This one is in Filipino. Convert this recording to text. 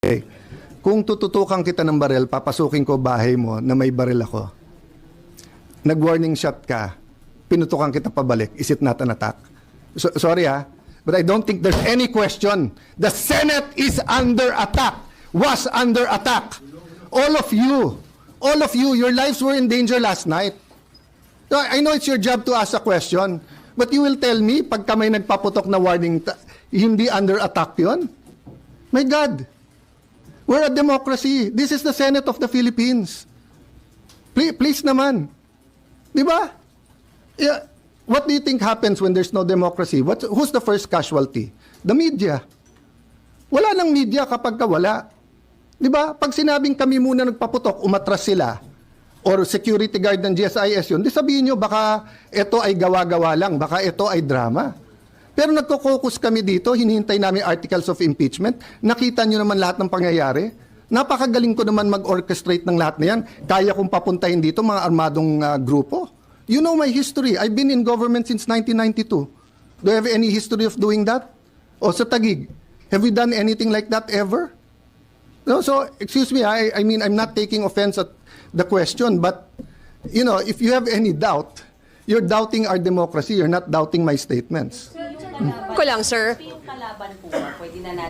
Okay. Kung tututukan kita ng baril, papasukin ko bahay mo na may baril ako. Nag-warning shot ka, pinutukan kita pabalik. Is it not an attack? Sorry but I don't think there's any question. The Senate is under attack, was under attack. All of you, your lives were in danger last night. So I know it's your job to ask a question, but you will tell me, pagka may nagpaputok na warning, hindi under attack yun? My God. We're a democracy. This is the Senate of the Philippines. Please naman. Di ba? Yeah. What do you think happens when there's no democracy? Who's the first casualty? The media. Wala nang media kapag wala. Di ba? Pag sinabing kami muna nagpaputok, umatras sila, or security guard ng GSIS yun, di sabihin nyo, baka ito ay gawa-gawa lang, baka ito ay drama. Pero nagko-focus kami dito, hinihintay namin articles of impeachment. Nakita nyo naman lahat ng pangyayari. Napakagaling ko naman mag-orchestrate ng lahat na yan. Kaya kong papuntahin dito mga armadong grupo. You know my history. I've been in government since 1992. Do you have any history of doing that? O sa Taguig, have we done anything like that ever? No, so, excuse me, I mean, I'm not taking offense at the question, but, you know, if you have any doubt, you're doubting our democracy, you're not doubting my statements. Ko lang, sir. Yung kalaban po, pwede na natin